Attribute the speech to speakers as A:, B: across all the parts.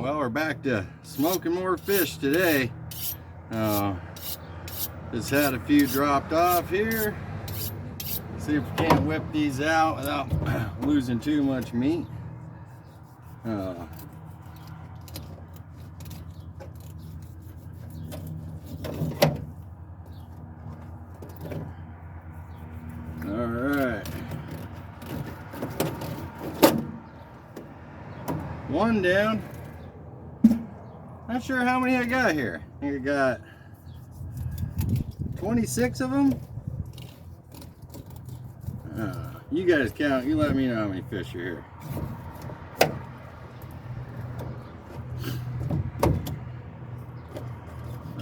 A: Well, we're back to smoking more fish today. Just had a few dropped off here. See if we can't whip these out without losing too much meat. Alright. One down. Not sure how many I got here. I think I got 26 of them. You guys count. You let me know how many fish are here. I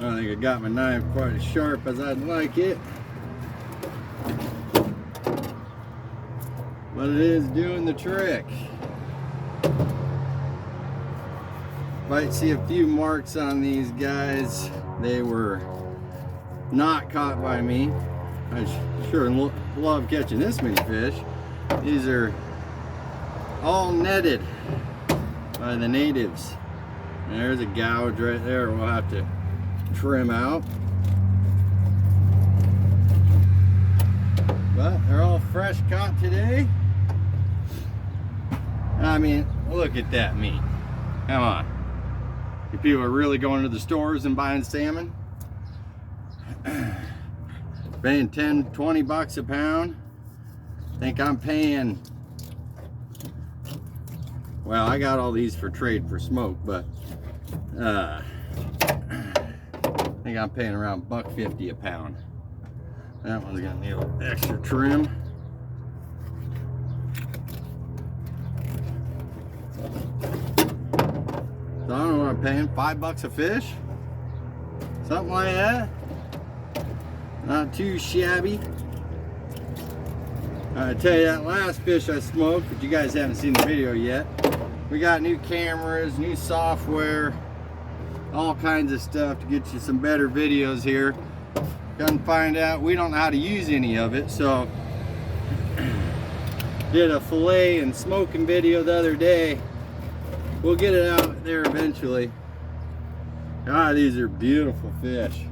A: don't think I got my knife quite as sharp as I'd like it, but it is doing the trick. Might see a few marks on these guys. They were not caught by me. I sure love catching this many fish. These are all netted by the natives. And there's a gouge right there we'll have to trim out. But they're all fresh caught today. I mean, look at that meat. Come on. You people are really going to the stores and buying salmon? Paying 10, 20 bucks a pound. I think I'm paying, well, I got all these for trade for smoke, but I think I'm paying around $1.50 a pound. That one's gonna need a little extra trim. So I don't know what I'm paying, $5 a fish? Something like that. Not too shabby. I tell you, that last fish I smoked, but you guys haven't seen the video yet. We got new cameras, new software, all kinds of stuff to get you some better videos here. Come find out, we don't know how to use any of it, so did a fillet and smoking video the other day. We'll get it out there eventually. Ah, these are beautiful fish.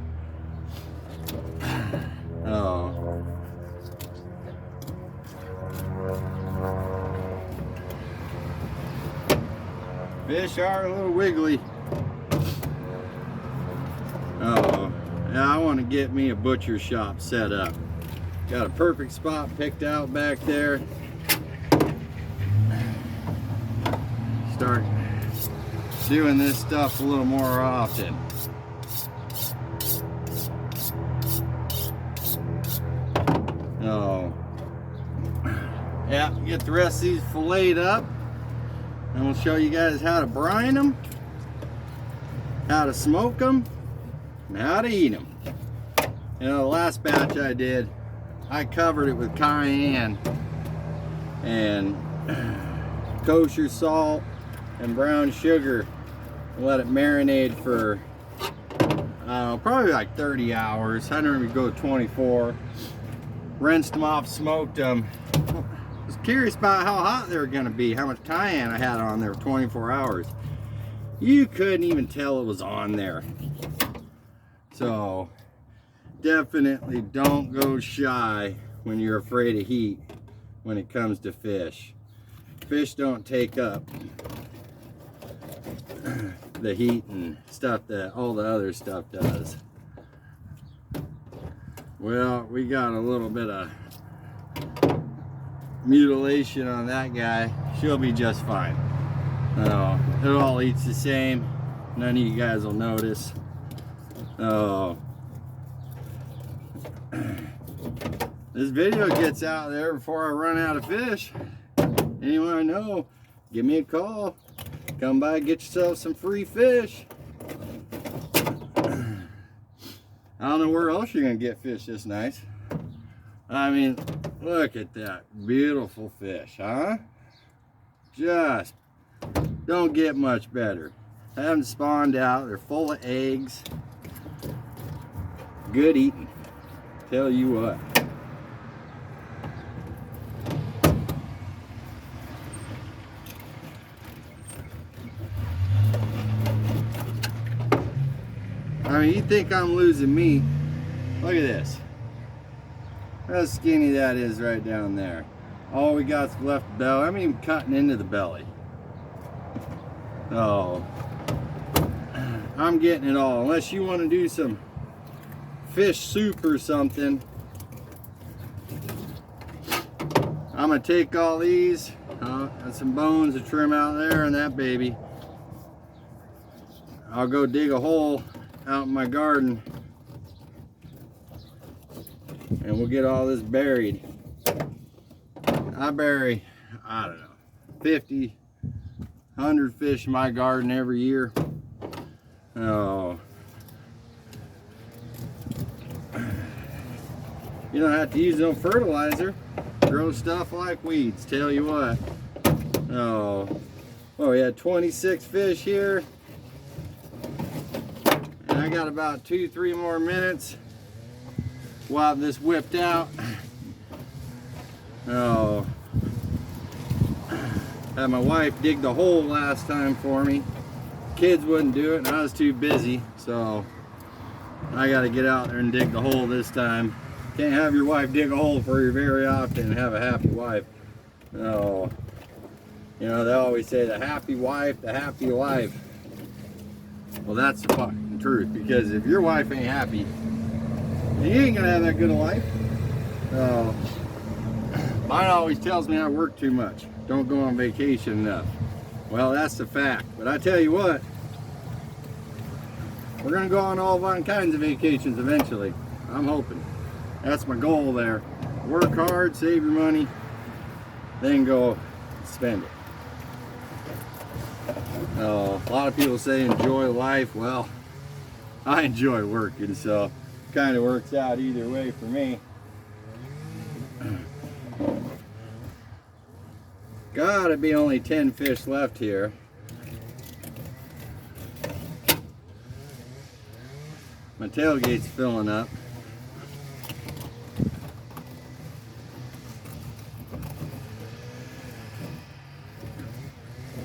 A: Oh. Fish are a little wiggly. Oh, now I want to get me a butcher shop set up. Got a perfect spot picked out back there. Start doing this stuff a little more often. Oh, yeah, get the rest of these filleted up, and we'll show you guys how to brine them, how to smoke them, and how to eat them. You know, the last batch I did, I covered it with cayenne and kosher salt and brown sugar and let it marinate for probably like 30 hours. I don't even go 24. Rinsed them off, smoked them. Was curious about how hot they were going to be, how much cayenne I had on there 24 hours. You couldn't even tell it was on there. So definitely don't go shy when you're afraid of heat when it comes to fish. Fish don't take up the heat and stuff that all the other stuff does. Well, we got a little bit of mutilation on that guy. She'll be just fine. It all eats the same. None of you guys will notice. Oh, this video gets out there before I run out of fish. Anyone I know, give me a call. Come by, get yourself some free fish. I don't know where else you're gonna get fish this nice. I mean, look at that beautiful fish, huh? Just don't get much better. Haven't spawned out. They're full of eggs. Good eating. Tell you what. I mean, you think I'm losing meat. Look at this. How skinny that is right down there. All we got's left belly. I'm even cutting into the belly. Oh, I'm getting it all. Unless you want to do some fish soup or something, I'm gonna take all these and some bones to trim out there and that baby. I'll go dig a hole out in my garden and we'll get all this buried. I bury, I don't know, 50, 100 fish in my garden every year. Oh, you don't have to use no fertilizer. Grow stuff like weeds, tell you what. Oh, well, we had 26 fish here. And I got about 2-3 more minutes. We'll have this whipped out. Oh, had my wife dig the hole last time for me. Kids wouldn't do it and I was too busy, so I got to get out there and dig the hole this time. Can't have your wife dig a hole for you very often and have a happy wife. Oh, you know, they always say the happy wife, the happy life. Well, that's the fucking truth, because if your wife ain't happy, you ain't gonna have that good a life. Oh, mine always tells me I work too much, don't go on vacation enough. Well, that's the fact. But I tell you what, we're gonna go on all kinds of vacations eventually. I'm hoping. That's my goal there. Work hard, save your money, then go spend it. Oh, a lot of people say enjoy life. Well, I enjoy working, so it kind of works out either way for me. Gotta be only 10 fish left here. My tailgate's filling up.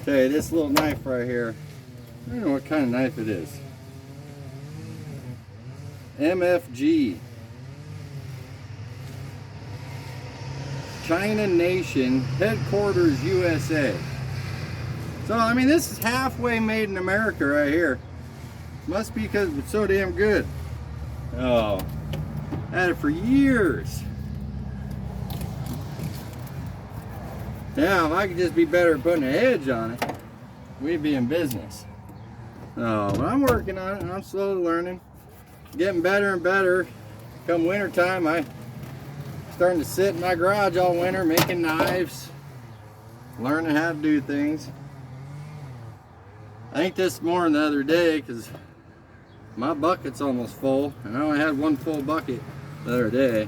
A: Okay, this little knife right here, I don't know what kind of knife it is. MFG. China Nation, headquarters USA. So, I mean, this is halfway made in America right here. Must be because it's so damn good. Oh, had it for years. Now, if I could just be better at putting a edge on it, we'd be in business. Oh, but I'm working on it, and I'm slowly learning. Getting better and better. Come winter time, I'm starting to sit in my garage all winter making knives, learning how to do things. I think this more than the other day because my bucket's almost full, and I only had one full bucket the other day.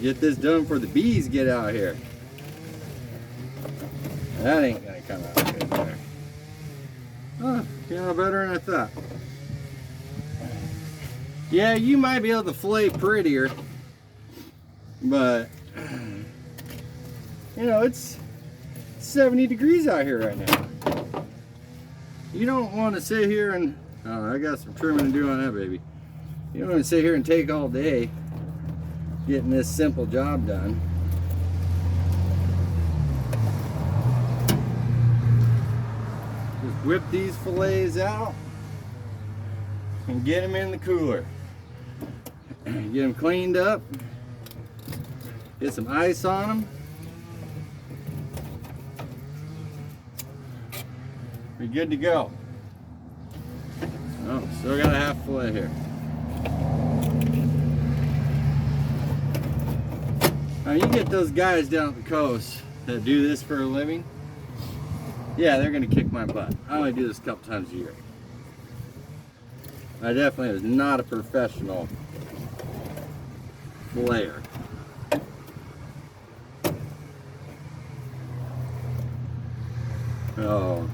A: Get this done before the bees get out here. That ain't gonna come out good there. Oh, you know, better than I thought. Yeah, you might be able to fillet prettier, but you know, it's 70 degrees out here right now. You don't want to sit here and, oh, I got some trimming to do on that baby. You don't want to sit here and take all day getting this simple job done. Just whip these fillets out and get them in the cooler. Get them cleaned up. Get some ice on them. Be good to go. Oh, still got a half fillet here. Now you get those guys down at the coast that do this for a living. Yeah, they're gonna kick my butt. I only do this a couple times a year. I definitely was not a professional filleter. Oh.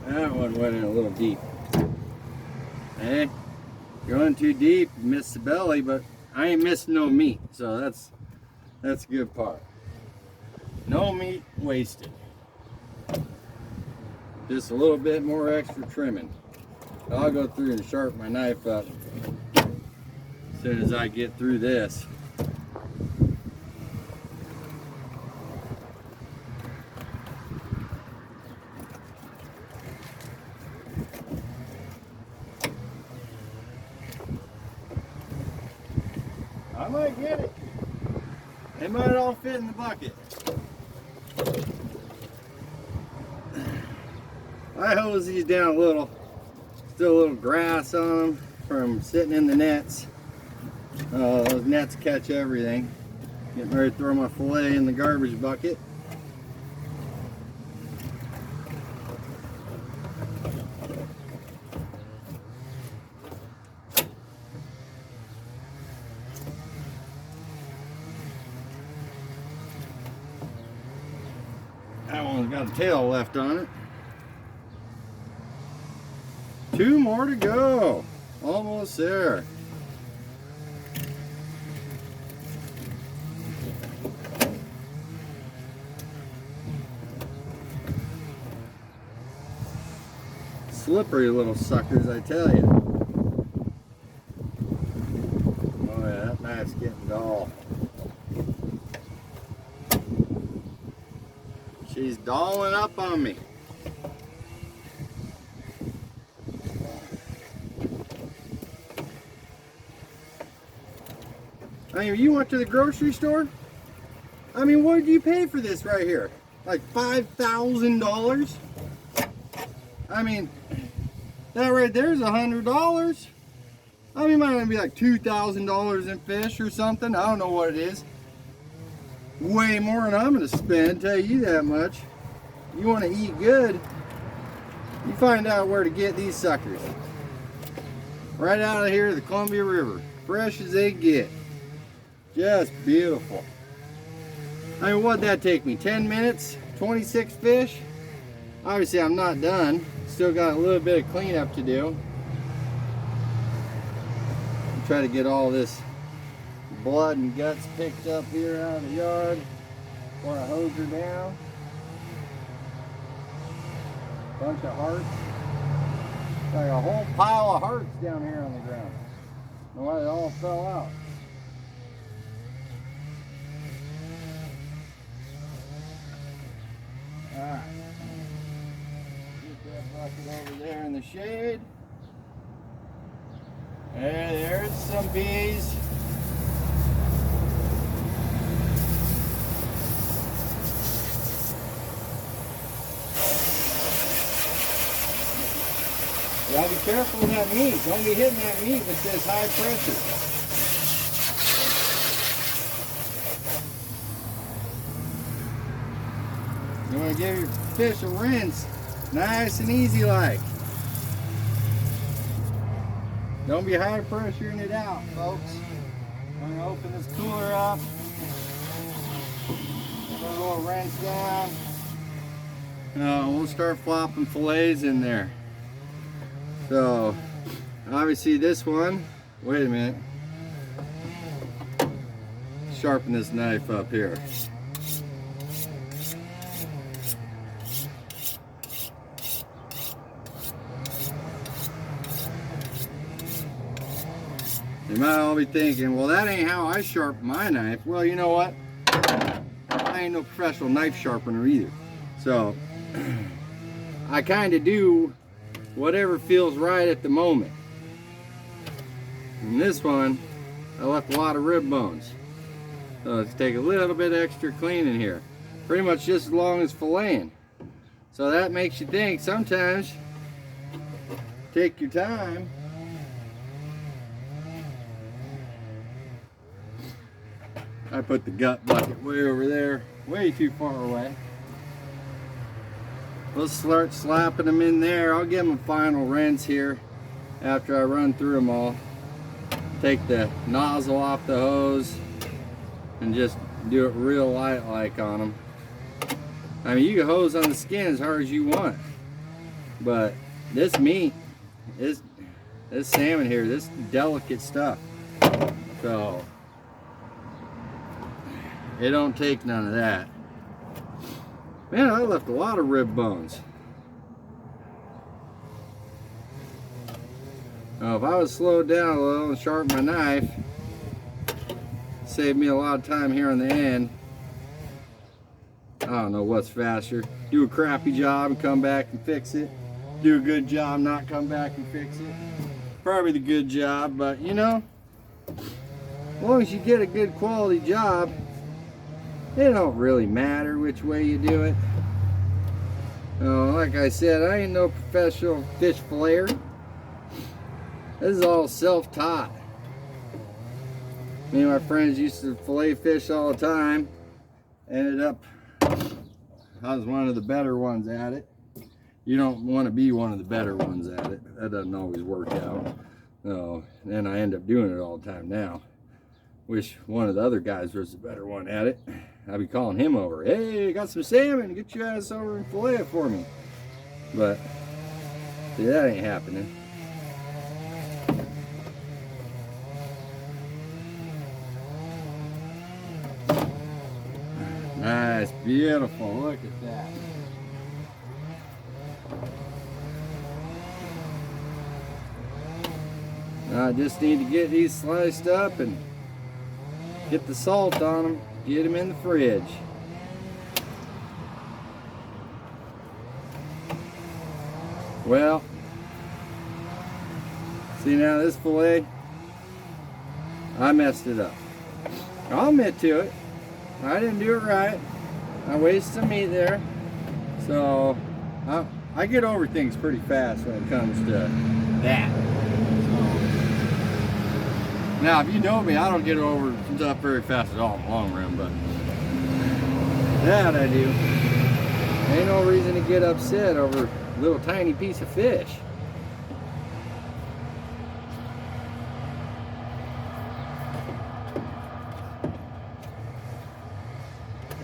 A: That one went in a little deep. Eh? Going too deep, you miss the belly, but I ain't missing no meat, so that's a good part. No meat wasted. Just a little bit more extra trimming. I'll go through and sharpen my knife up as soon as I get through this. I might get it. They might all fit in the bucket. I hose these down a little. Still a little grass on them from sitting in the nets. Those nets catch everything. Getting ready to throw my fillet in the garbage bucket. That one's got a tail left on it. 2 more to go. Almost there. Slippery little suckers, I tell you. Oh yeah, that knife's getting dull. She's dolling up on me. I mean, you went to the grocery store? I mean, what did you pay for this right here? Like $5,000? I mean, that right there is $100. I mean, it might be like $2,000 in fish or something. I don't know what it is. Way more than I'm gonna spend, tell you that much. You wanna eat good, you find out where to get these suckers. Right out of here, the Columbia River. Fresh as they get. Just beautiful. I mean, what'd that take me? 10 minutes? 26 fish? Obviously, I'm not done. Still got a little bit of cleanup to do. Try to get all this blood and guts picked up here out of the yard before I hose her down. Bunch of hearts. Like a whole pile of hearts down here on the ground. I don't know why they all fell out. Alright. Get that bucket over there in the shade. There's some bees. You gotta be careful with that meat. Don't be hitting that meat with this high pressure. You want to give your fish a rinse, nice and easy like. Don't be high pressuring it out, folks. I'm going to open this cooler up. Put a little rinse down. We'll start flopping fillets in there. So, obviously this one, wait a minute. Sharpen this knife up here. You might all be thinking, well, that ain't how I sharpen my knife. Well, you know what? I ain't no professional knife sharpener either. So, I kind of do whatever feels right at the moment. In this one, I left a lot of rib bones. So let's take a little bit extra cleaning here. Pretty much just as long as filleting. So that makes you think sometimes, take your time. I put the gut bucket way over there, way too far away. We'll start slapping them in there. I'll give them a final rinse here after I run through them all. Take the nozzle off the hose and just do it real light like on them. I mean, you can hose on the skin as hard as you want, but this meat, this salmon here, this delicate stuff. So it don't take none of that. Man, I left a lot of rib bones. Now, if I was slowed down a little and sharpened my knife, saved me a lot of time here on the end. I don't know what's faster. Do a crappy job and come back and fix it. Do a good job, not come back and fix it. Probably the good job, but you know, as long as you get a good quality job, it don't really matter which way you do it. Like I said, I ain't no professional fish filleter. This is all self-taught. Me and my friends used to fillet fish all the time. Ended up, I was one of the better ones at it. You don't want to be one of the better ones at it. That doesn't always work out. Then I end up doing it all the time now. Wish one of the other guys was the better one at it. I'd be calling him over. Hey, I got some salmon. Get your ass over and fillet it for me. But see, that ain't happening. Nice, beautiful. Look at that. Now I just need to get these sliced up and get the salt on them. Get them in the fridge. Well, see now this fillet, I messed it up. I'll admit to it. I didn't do it right. I wasted some meat there. So I get over things pretty fast when it comes to that. Now, if you know me, I don't get over stuff very fast at all in the long run, but that I do. Ain't no reason to get upset over a little tiny piece of fish.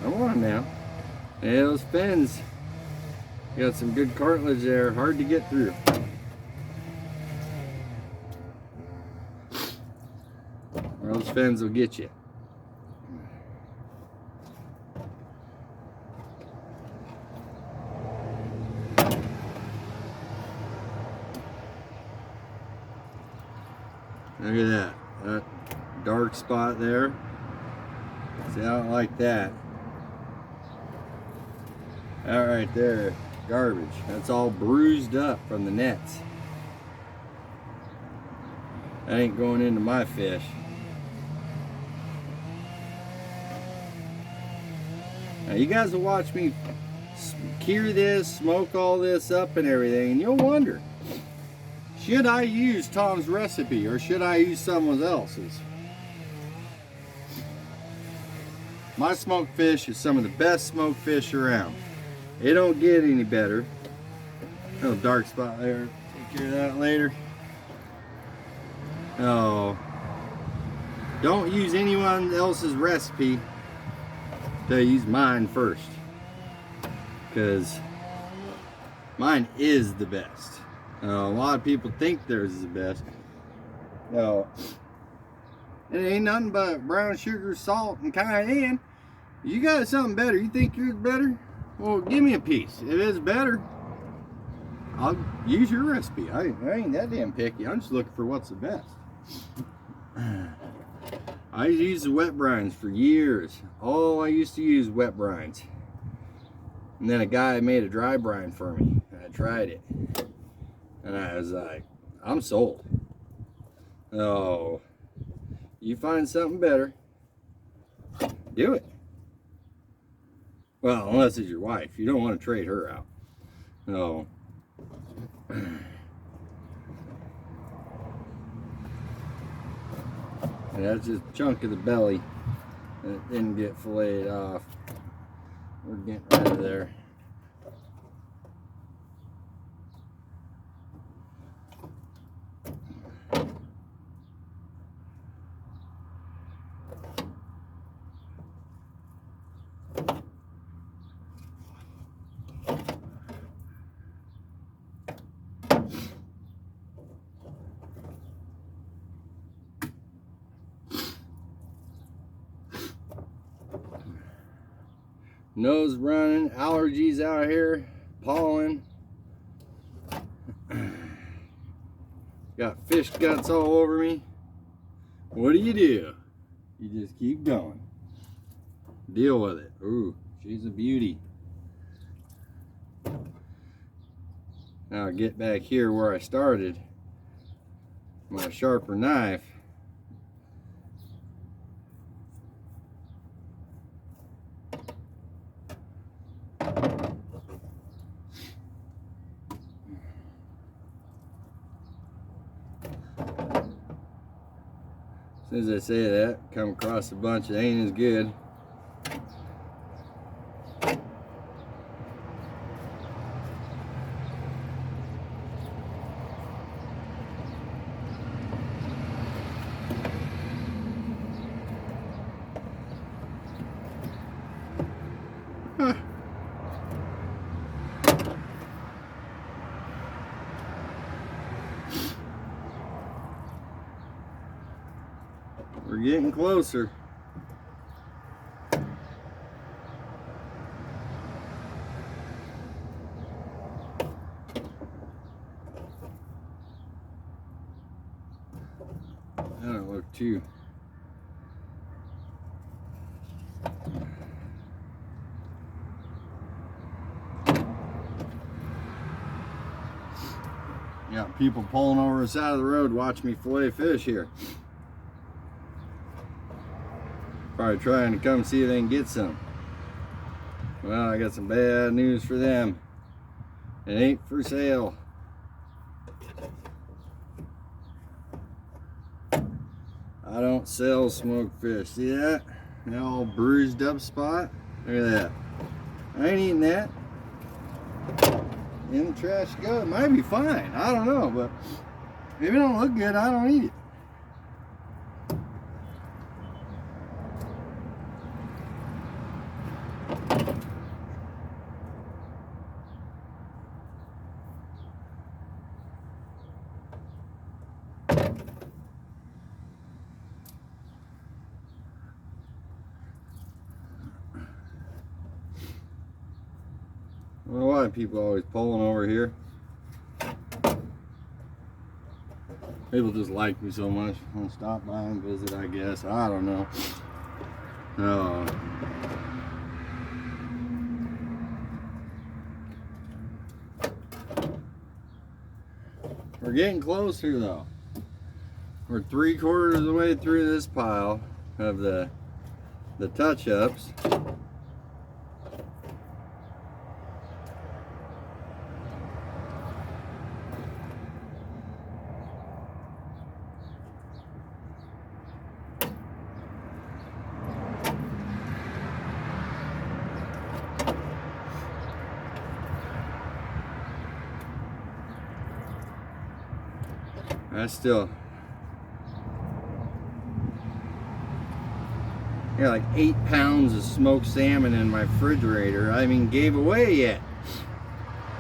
A: Come on now. Hey, those fins got some good cartilage there, hard to get through. Those fins will get you. Look at that dark spot there. See, I don't like that. That right there, garbage. That's all bruised up from the nets. That ain't going into my fish. Now you guys will watch me cure this, smoke all this up and everything, and you'll wonder, should I use Tom's recipe or should I use someone else's? My smoked fish is some of the best smoked fish around. It don't get any better. Little dark spot there. Take care of that later. Oh, don't use anyone else's recipe. To use mine first, because mine is the best. A lot of people think theirs is the best. No, it ain't nothing but brown sugar, salt, and cayenne. You got something better. You think yours better? Well, give me a piece. If it's better, I'll use your recipe. I ain't that damn picky. I'm just looking for what's the best. I used the wet brines for years. Oh, I used to use wet brines. And then a guy made a dry brine for me. And I tried it. And I was like, I'm sold. Oh, you find something better, do it. Well, unless it's your wife. You don't want to trade her out. No. And that's just a chunk of the belly that didn't get filleted off. We're getting rid of there. nose running, allergies out here, pollen. Got fish guts all over me. What do? You just keep going. Deal with it. Ooh, she's a beauty. Now I get back here where I started. My sharper knife. As soon as I say that, come across a bunch that ain't as good. Huh. We're getting closer. That don't look too. Got people pulling over the side of the road watch me fillet fish here. Probably trying to come see if they can get some. Well, I got some bad news for them. It ain't for sale. I don't sell smoked fish. See that? That all bruised up spot? Look at that. I ain't eating that. In the trash go. It might be fine. I don't know, but if it don't look good, I don't eat it. I don't know why people are always pulling over here. People just like me so much. Want to stop by and visit, I guess. I don't know. We're getting closer though. We're 3/4 of the way through this pile of the touch-ups. I still got like 8 pounds of smoked salmon in my refrigerator. I haven't even gave away yet.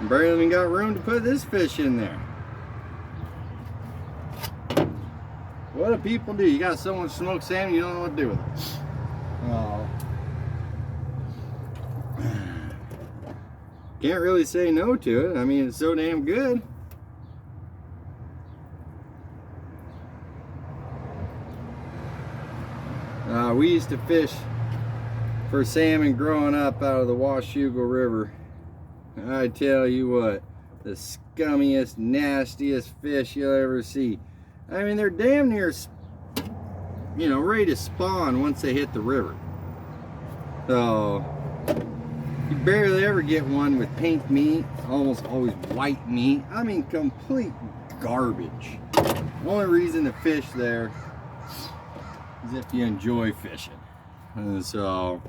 A: Barely even got room to put this fish in there. What do people do? You got so much smoked salmon, you don't know what to do with it. Oh. Can't really say no to it. I mean, it's so damn good. We used to fish for salmon growing up out of the Washougal River. I tell you what, the scummiest, nastiest fish you'll ever see. I mean, they're damn near, you know, ready to spawn once they hit the river. So, you barely ever get one with pink meat, almost always white meat. I mean, complete garbage. The only reason to fish there is if you enjoy fishing. And so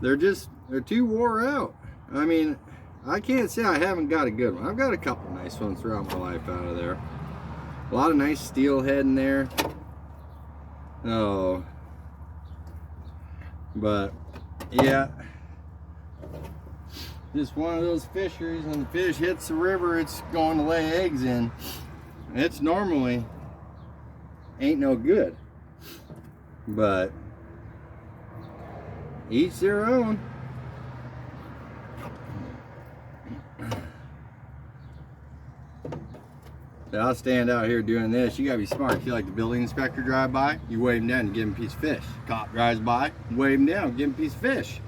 A: they're too wore out. I mean, I can't say I haven't got a good one. I've got a couple nice ones throughout my life out of there. A lot of nice steelhead in there. Oh, but yeah, just one of those fisheries. When the fish hits the river, it's going to lay eggs in. It's normally ain't no good. But each their own. So I'll stand out here doing this. You gotta be smart. If you like the building inspector drive by, you wave him down and give him a piece of fish. Cop drives by, wave him down, give him a piece of fish.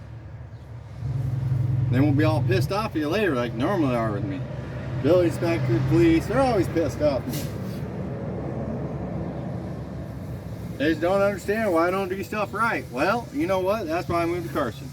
A: They won't be all pissed off at you later like normally are with me. Building inspector, police, they're always pissed off. They just don't understand why I don't do stuff right. Well, you know what? That's why I moved to Carson.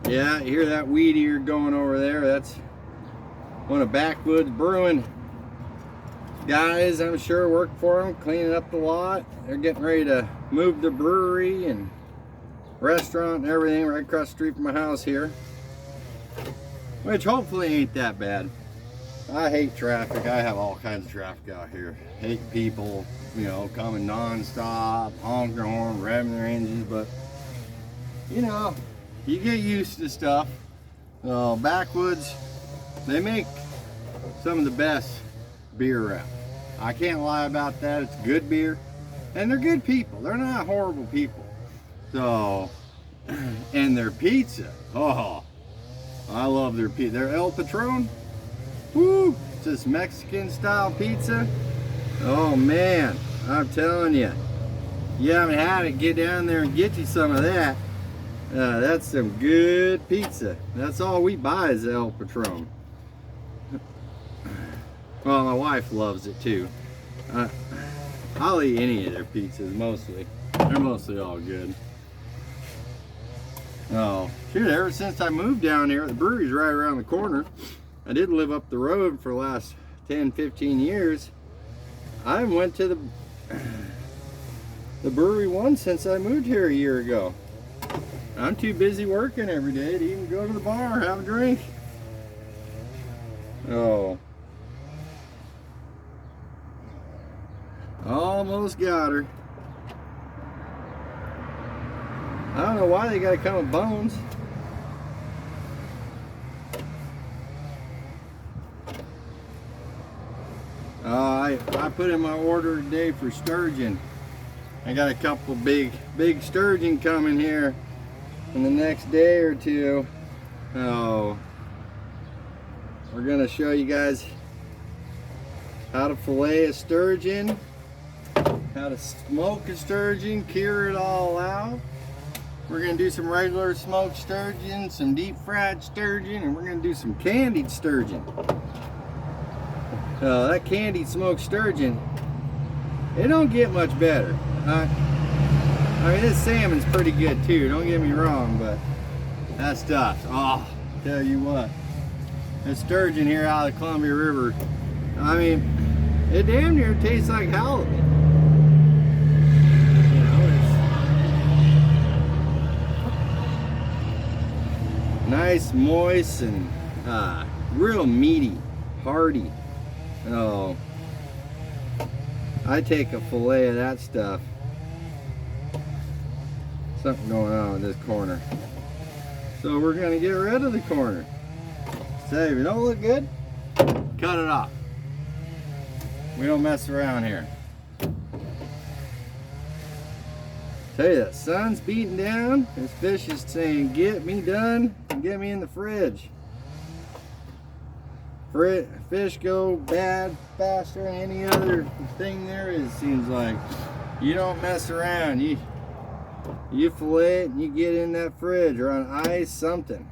A: Yeah, you hear that weed ear going over there? That's one of Backwoods Brewing guys, I'm sure, work for them, cleaning up the lot. They're getting ready to move the brewery and restaurant and everything right across the street from my house here, which hopefully ain't that bad. I hate traffic. I have all kinds of traffic out here. Hate people, you know, coming non-stop, honking their horn, revving their engines, but you know, you get used to stuff. Backwoods, they make some of the best beer around. I can't lie about that. It's good beer, and they're good people. They're not horrible people. So, and their pizza, oh, I love their pizza. Their El Patron, woo, it's this Mexican style pizza. Oh man, I'm telling you, you haven't had it, get down there and get you some of that. That's some good pizza. That's all we buy is El Patron. Well, my wife loves it too. I'll eat any of their pizzas mostly. They're mostly all good. Oh, shoot, ever since I moved down here, the brewery's right around the corner. I did live up the road for the last 10, 15 years. I haven't went to the brewery once since I moved here a year ago. I'm too busy working every day to even go to the bar or have a drink. Oh. Almost got her. I don't know why they gotta come with bones. I put in my order today for sturgeon. I got a couple big sturgeon coming here in the next day or two. Oh, we're gonna show you guys how to fillet a sturgeon, how to smoke a sturgeon, cure it all out. We're gonna do some regular smoked sturgeon, some deep fried sturgeon, and we're gonna do some candied sturgeon. That candied smoked sturgeon, it don't get much better. I mean, this salmon's pretty good too, don't get me wrong, but that stuff, oh, tell you what, this sturgeon here out of the Columbia River, I mean, it damn near tastes like halibut. You know, it's nice, moist, and real meaty, hearty. Oh, I take a fillet of that stuff. Something going on with this corner. So we're gonna get rid of the corner. Say, if it don't look good, cut it off. We don't mess around here. Tell you, that sun's beating down. This fish is saying, get me done and get me in the fridge. Fish go bad faster than any other thing there is, seems like. You don't mess around. You fillet it and you get in that fridge or on ice, something.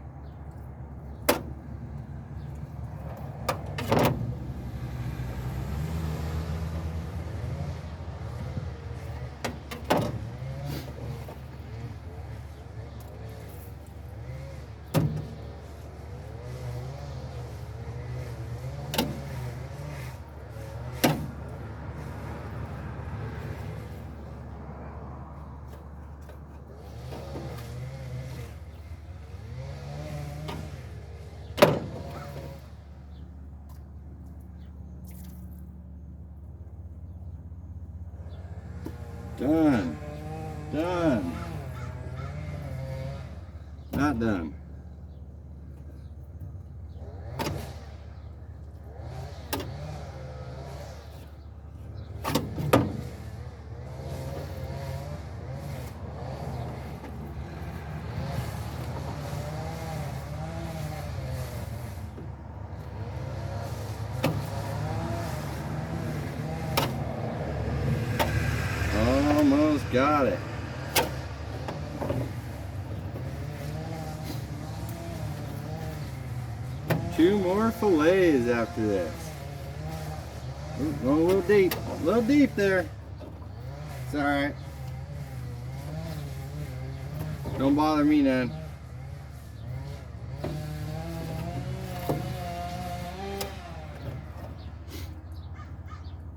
A: Done. Done. Not done. Almost got it. Two more fillets after this. Ooh, going a little deep there. It's all right. Don't bother me none.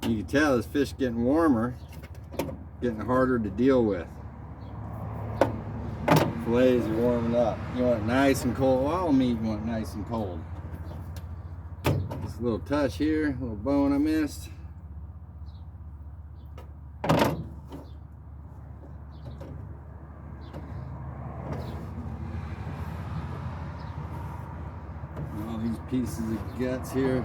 A: You can tell this fish getting warmer, getting harder to deal with. Fillets are warming up. You want it nice and cold. All meat you want nice and cold. Just a little touch here, a little bone I missed. All these pieces of guts here.